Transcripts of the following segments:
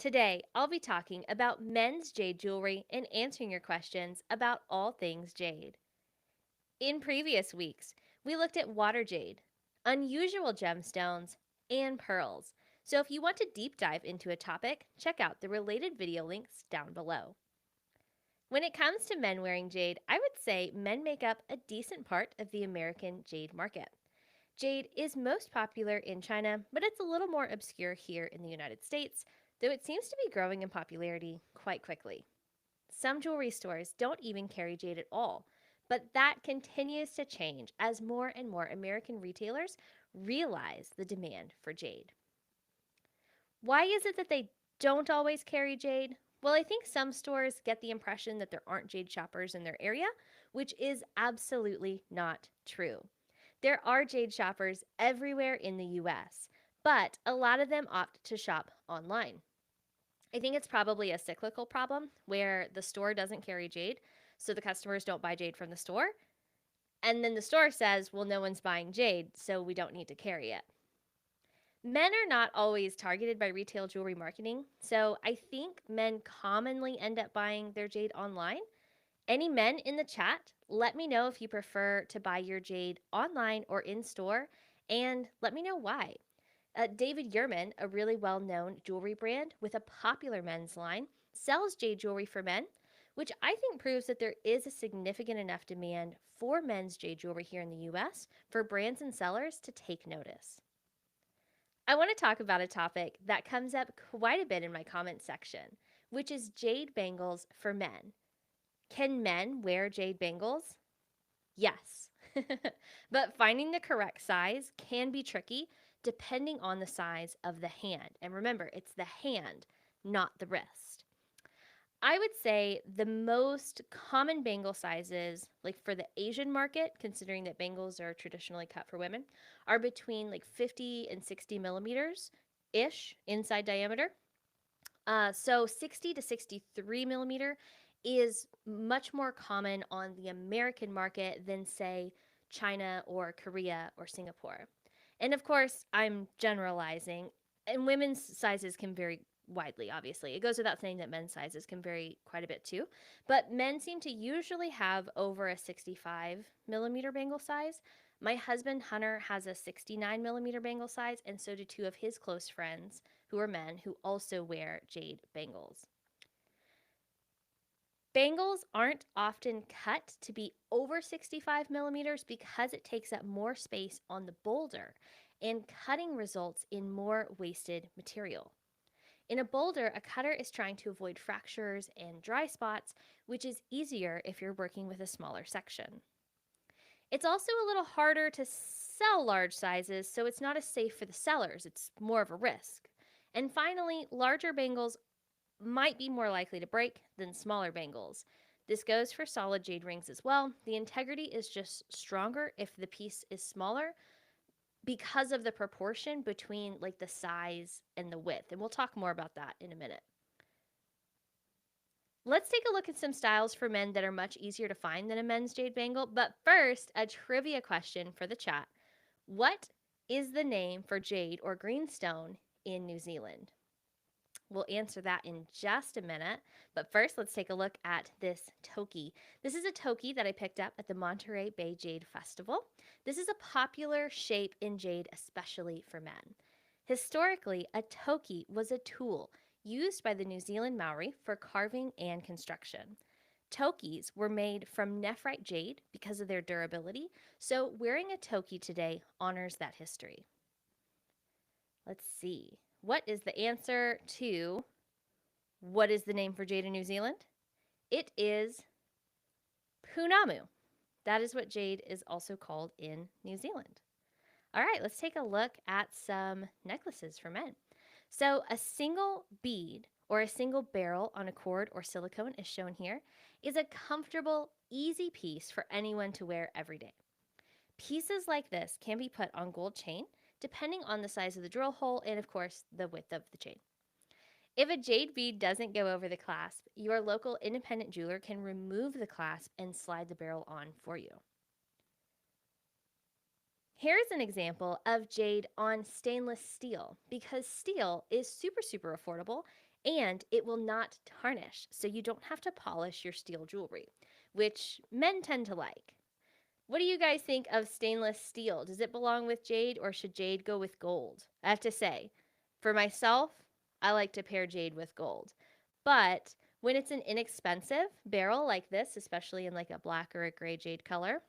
Today, I'll be talking about men's jade jewelry and answering your questions about all things jade. In previous weeks, we looked at water jade, unusual gemstones, and pearls. So if you want to deep dive into a topic, check out the related video links down below. When it comes to men wearing jade, I would say men make up a decent part of the American jade market. Jade is most popular in China, but it's a little more obscure here in the United States, though it seems to be growing in popularity quite quickly. Some jewelry stores don't even carry jade at all, but that continues to change as more and more American retailers realize the demand for jade. Why is it that they don't always carry jade? Well, I think some stores get the impression that there aren't jade shoppers in their area, which is absolutely not true. There are jade shoppers everywhere in the US, but a lot of them opt to shop online. I think it's probably a cyclical problem where the store doesn't carry jade, so the customers don't buy jade from the store. And then the store says, well, no one's buying jade, so we don't need to carry it. Men are not always targeted by retail jewelry marketing, so I think men commonly end up buying their jade online. Any men in the chat, let me know if you prefer to buy your jade online or in store, and let me know why. David Yurman, a really well known jewelry brand with a popular men's line, sells jade jewelry for men, which I think proves that there is a significant enough demand for men's jade jewelry here in the US for brands and sellers to take notice. I want to talk about a topic that comes up quite a bit in my comment section, which is jade bangles for men. Can men wear jade bangles? Yes. But finding the correct size can be tricky depending on the size of the hand. And remember, it's the hand, not the wrist. I would say the most common bangle sizes, like for the Asian market, considering that bangles are traditionally cut for women, are between like 50 and 60 millimeters ish inside diameter. So 60 to 63 millimeter is much more common on the American market than, say, China or Korea or Singapore. And of course, I'm generalizing, and women's sizes can vary widely, obviously. It goes without saying that men's sizes can vary quite a bit too. But men seem to usually have over a 65 millimeter bangle size. My husband, Hunter, has a 69 millimeter bangle size, and so do two of his close friends who are men who also wear jade bangles. Bangles aren't often cut to be over 65 millimeters because it takes up more space on the boulder, and cutting results in more wasted material. In a boulder, a cutter is trying to avoid fractures and dry spots, which is easier if you're working with a smaller section. It's also a little harder to sell large sizes, so it's not as safe for the sellers. It's more of a risk. And finally, larger bangles might be more likely to break than smaller bangles. This goes for solid jade rings as well. The integrity is just stronger if the piece is smaller because of the proportion between like the size and the width. And we'll talk more about that in a minute. Let's take a look at some styles for men that are much easier to find than a men's jade bangle. But first, a trivia question for the chat. What is the name for jade or greenstone in New Zealand? We'll answer that in just a minute. But first, let's take a look at this Toki. This is a Toki that I picked up at the Monterey Bay Jade Festival. This is a popular shape in jade, especially for men. Historically, a Toki was a tool used by the New Zealand Maori for carving and construction. Tokis were made from nephrite jade because of their durability, so wearing a Toki today honors that history. Let's see. What is the answer to what is the name for jade in New Zealand? It is Punamu. That is what jade is also called in New Zealand. All right, let's take a look at some necklaces for men. So a single bead or a single beryl on a cord or silicone is shown here is a comfortable, easy piece for anyone to wear every day. Pieces like this can be put on gold chain depending on the size of the drill hole and, of course, the width of the chain. If a jade bead doesn't go over the clasp, your local independent jeweler can remove the clasp and slide the beryl on for you. Here's an example of jade on stainless steel because steel is super affordable and it will not tarnish, so you don't have to polish your steel jewelry, which men tend to like. What do you guys think of stainless steel? Does it belong with jade or should jade go with gold? I have to say, for myself, I like to pair jade with gold. But when it's an inexpensive barrel like this, especially in like a black or a gray jade color,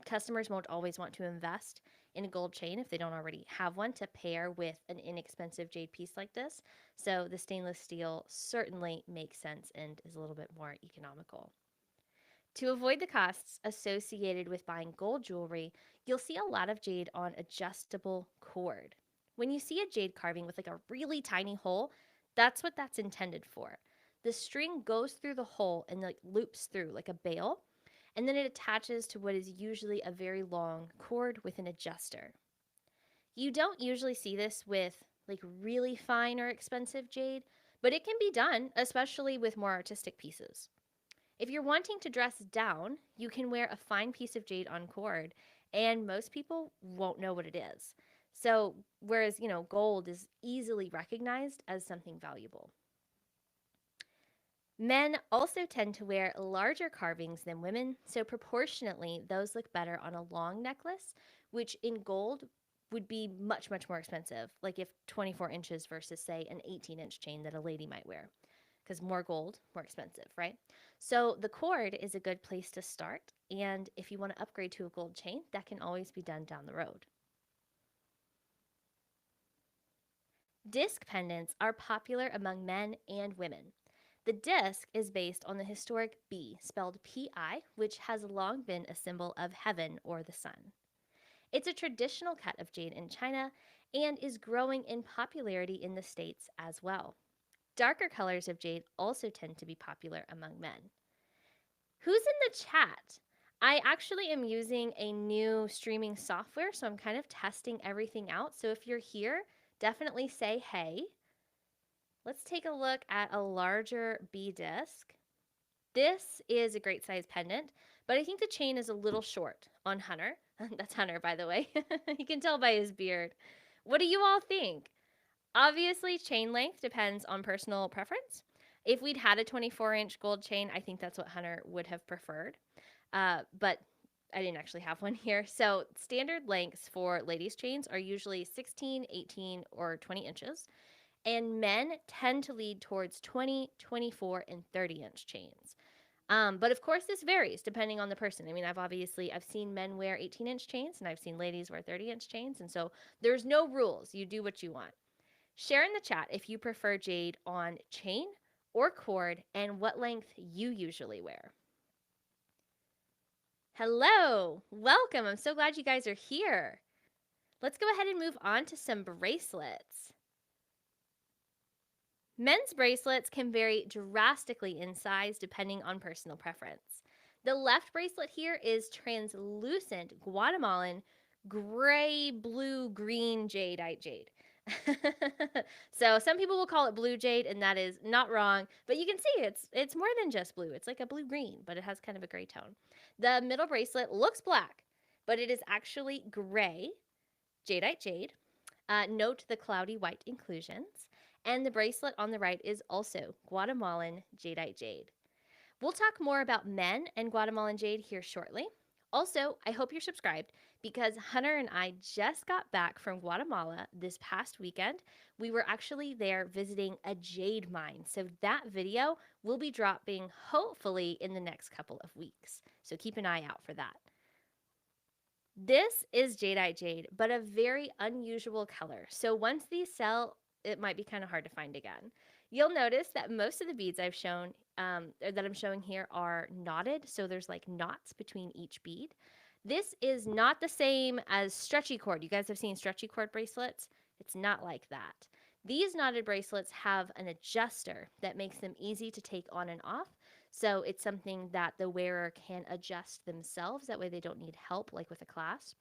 customers won't always want to invest in a gold chain if they don't already have one to pair with an inexpensive jade piece like this. So the stainless steel certainly makes sense and is a little bit more economical. To avoid the costs associated with buying gold jewelry, you'll see a lot of jade on adjustable cord. When you see a jade carving with like a really tiny hole, that's what that's intended for. The string goes through the hole and like loops through like a bail, and then it attaches to what is usually a very long cord with an adjuster. You don't usually see this with like really fine or expensive jade, but it can be done, especially with more artistic pieces. If you're wanting to dress down, you can wear a fine piece of jade on cord, and most people won't know what it is. So, whereas, gold is easily recognized as something valuable. Men also tend to wear larger carvings than women, so proportionately, those look better on a long necklace, which in gold would be much, much more expensive. Like if 24 inches versus, say, an 18-inch chain that a lady might wear, because more gold, more expensive, right? So the cord is a good place to start. And if you want to upgrade to a gold chain, that can always be done down the road. Disc pendants are popular among men and women. The disc is based on the historic B, spelled Pi, which has long been a symbol of heaven or the sun. It's a traditional cut of jade in China and is growing in popularity in the States as well. Darker colors of jade also tend to be popular among men. Who's in the chat? I actually am using a new streaming software, so I'm kind of testing everything out. So if you're here, definitely say hey. Let's take a look at a larger B disc. This is a great size pendant, but I think the chain is a little short on Hunter. That's Hunter, by the way. You can tell by his beard. What do you all think? Obviously, chain length depends on personal preference. If we'd had a 24-inch gold chain, I think that's what Hunter would have preferred. But I didn't actually have one here. So standard lengths for ladies' chains are usually 16, 18, or 20 inches. And men tend to lead towards 20, 24, and 30-inch chains. But of course, this varies depending on the person. I mean, I've seen men wear 18-inch chains, and I've seen ladies wear 30-inch chains. And so there's no rules. You do what you want. Share in the chat if you prefer jade on chain or cord and what length you usually wear. Hello, welcome. I'm so glad you guys are here. Let's go ahead and move on to some bracelets. Men's bracelets can vary drastically in size depending on personal preference. The left bracelet here is translucent Guatemalan gray, blue, green jadeite jade. So some people will call it blue jade, and that is not wrong. But you can see it's more than just blue. It's like a blue-green, but it has kind of a gray tone. The middle bracelet looks black, but it is actually gray jadeite jade. Note the cloudy white inclusions. And the bracelet on the right is also Guatemalan jadeite jade. We'll talk more about men and Guatemalan jade here shortly. Also, I hope you're subscribed because Hunter and I just got back from Guatemala this past weekend. We were actually there visiting a jade mine. So that video will be dropping hopefully in the next couple of weeks. So keep an eye out for that. This is jadeite jade, but a very unusual color. So once these sell, it might be kind of hard to find again. You'll notice that most of the beads I've shown, that I'm showing here, are knotted. So there's like knots between each bead. This is not the same as stretchy cord. You guys have seen stretchy cord bracelets? It's not like that. These knotted bracelets have an adjuster that makes them easy to take on and off. So it's something that the wearer can adjust themselves. That way they don't need help, like with a clasp.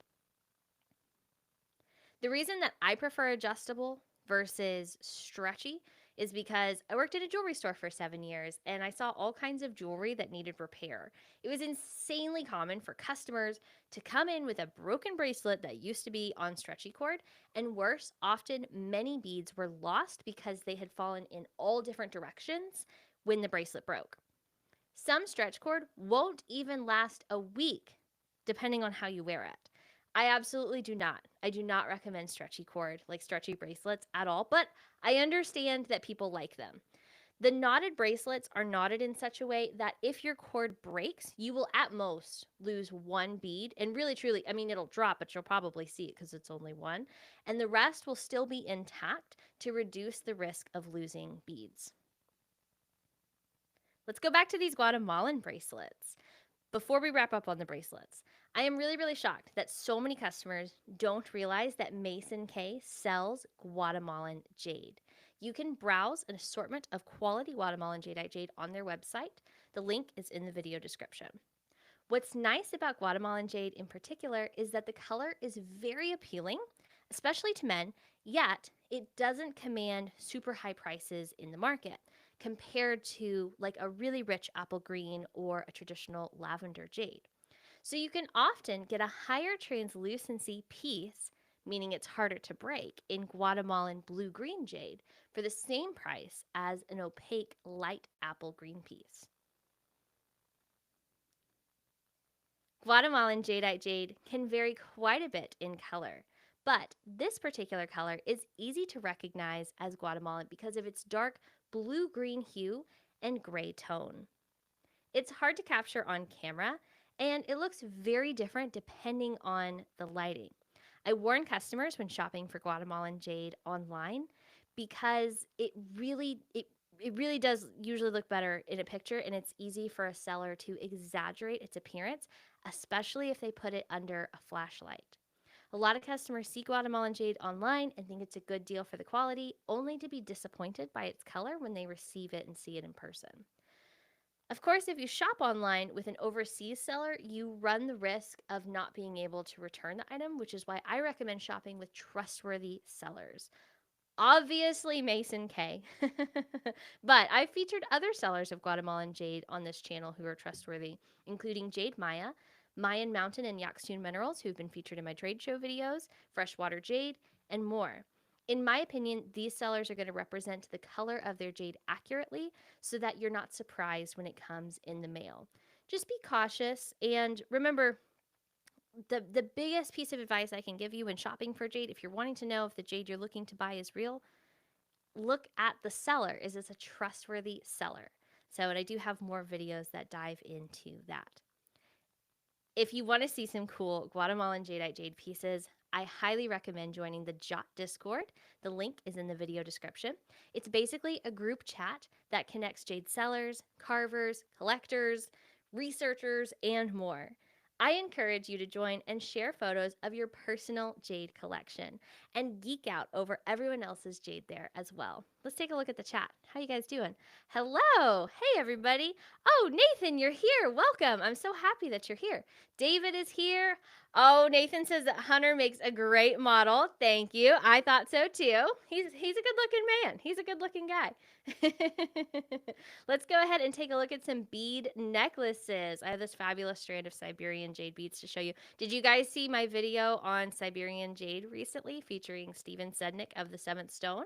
The reason that I prefer adjustable versus stretchy is because I worked in a jewelry store for 7 years and I saw all kinds of jewelry that needed repair. It was insanely common for customers to come in with a broken bracelet that used to be on stretchy cord, and worse, often many beads were lost because they had fallen in all different directions when the bracelet broke. Some stretch cord won't even last a week, depending on how you wear it. I absolutely do not. I do not recommend stretchy cord, like stretchy bracelets at all, but I understand that people like them. The knotted bracelets are knotted in such a way that if your cord breaks, you will at most lose one bead. And really, truly, I mean, it'll drop, but you'll probably see it because it's only one. And the rest will still be intact to reduce the risk of losing beads. Let's go back to these Guatemalan bracelets. Before we wrap up on the bracelets, I am really, really shocked that so many customers don't realize that Mason K sells Guatemalan jade. You can browse an assortment of quality Guatemalan jadeite jade on their website. The link is in the video description. What's nice about Guatemalan jade in particular is that the color is very appealing, especially to men, yet it doesn't command super high prices in the market compared to like a really rich apple green or a traditional lavender jade. So you can often get a higher translucency piece, meaning it's harder to break, in Guatemalan blue-green jade for the same price as an opaque light apple green piece. Guatemalan jadeite jade can vary quite a bit in color, but this particular color is easy to recognize as Guatemalan because of its dark blue-green hue and gray tone. It's hard to capture on camera, and it looks very different depending on the lighting. I warn customers when shopping for Guatemalan jade online because it really does usually look better in a picture, and it's easy for a seller to exaggerate its appearance, especially if they put it under a flashlight. A lot of customers see Guatemalan jade online and think it's a good deal for the quality, only to be disappointed by its color when they receive it and see it in person. Of course, if you shop online with an overseas seller, you run the risk of not being able to return the item, which is why I recommend shopping with trustworthy sellers. Obviously, Mason K. But I've featured other sellers of Guatemalan jade on this channel who are trustworthy, including Jade Maya, Mayan Mountain and Yakstun Minerals, who've been featured in my trade show videos, Freshwater Jade, and more. In my opinion, these sellers are going to represent the color of their jade accurately so that you're not surprised when it comes in the mail. Just be cautious and remember, the biggest piece of advice I can give you when shopping for jade, if you're wanting to know if the jade you're looking to buy is real, look at the seller. Is this a trustworthy seller? So, and I do have more videos that dive into that. If you want to see some cool Guatemalan jadeite jade pieces, I highly recommend joining the JADEITE Discord. The link is in the video description. It's basically a group chat that connects jade sellers, carvers, collectors, researchers, and more. I encourage you to join and share photos of your personal jade collection and geek out over everyone else's jade there as well. Let's take a look at the chat. How you guys doing? Hello. Hey, everybody. Oh, Nathan, you're here. Welcome. I'm so happy that you're here. David is here. Oh, Nathan says that Hunter makes a great model. Thank you. I thought so too. He's a good-looking man. He's a good-looking guy. Let's go ahead and take a look at some bead necklaces. I have this fabulous strand of Siberian jade beads to show you. Did you guys see my video on Siberian jade recently featuring Steven Sednick of the Seventh Stone?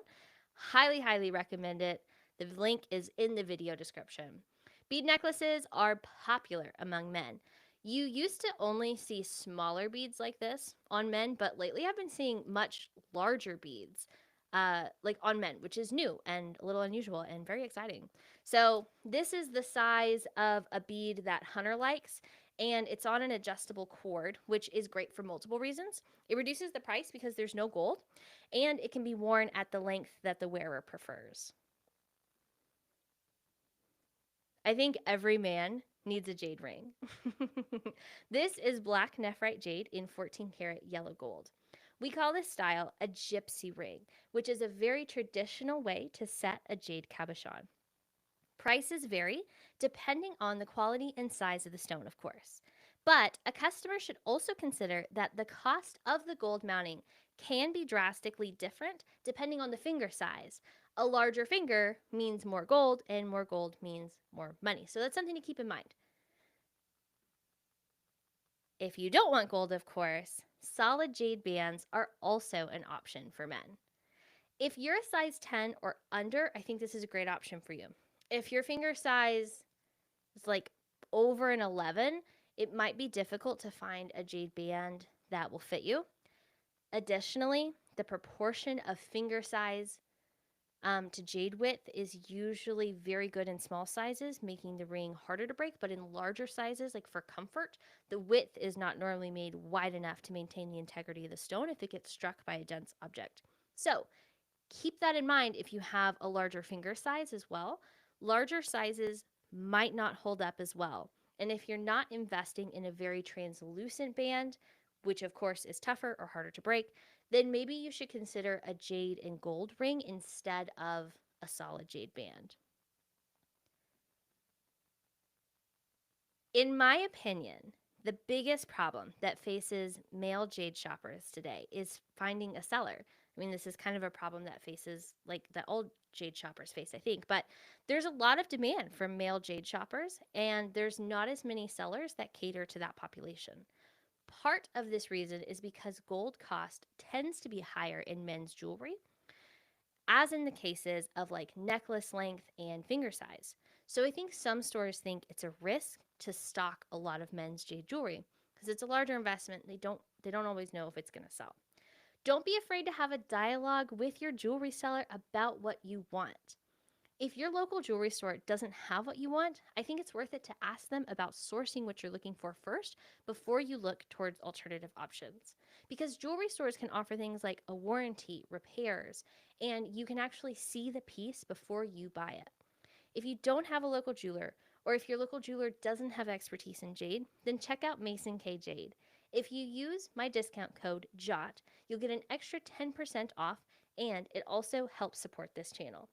Highly, highly recommend it. The link is in the video description. Bead necklaces are popular among men. You used to only see smaller beads like this on men, but lately I've been seeing much larger beads like on men, which is new and a little unusual and very exciting. So this is the size of a bead that Hunter likes, and it's on an adjustable cord, which is great for multiple reasons. It reduces the price because there's no gold, and it can be worn at the length that the wearer prefers. I think every man needs a jade ring. This is black nephrite jade in 14 karat yellow gold. We call this style a gypsy ring, which is a very traditional way to set a jade cabochon. Prices vary depending on the quality and size of the stone, of course. But a customer should also consider that the cost of the gold mounting can be drastically different depending on the finger size. A larger finger means more gold, and more gold means more money. So that's something to keep in mind. If you don't want gold, of course, solid jade bands are also an option for men. If you're a size 10 or under, I think this is a great option for you. If your finger size is like over an 11, it might be difficult to find a jade band that will fit you. Additionally, the proportion of finger size to jade width is usually very good in small sizes, making the ring harder to break. But in larger sizes, like for comfort, the width is not normally made wide enough to maintain the integrity of the stone if it gets struck by a dense object. So keep that in mind if you have a larger finger size as well. Larger sizes might not hold up as well. And if you're not investing in a very translucent band, which of course is tougher or harder to break, then maybe you should consider a jade and gold ring instead of a solid jade band. In my opinion, the biggest problem that faces male jade shoppers today is finding a seller. I mean, this is kind of a problem that faces like the old jade shoppers face, I think, but there's a lot of demand from male jade shoppers, and there's not as many sellers that cater to that population. Part of this reason is because gold cost tends to be higher in men's jewelry, as in the cases of like necklace length and finger size. So I think some stores think it's a risk to stock a lot of men's jade jewelry because it's a larger investment. They don't always know if it's going to sell. Don't be afraid to have a dialogue with your jewelry seller about what you want. If your local jewelry store doesn't have what you want, I think it's worth it to ask them about sourcing what you're looking for first before you look towards alternative options. Because jewelry stores can offer things like a warranty, repairs, and you can actually see the piece before you buy it. If you don't have a local jeweler, or if your local jeweler doesn't have expertise in jade, then check out Mason K Jade. If you use my discount code JOT, you'll get an extra 10% off, and it also helps support this channel.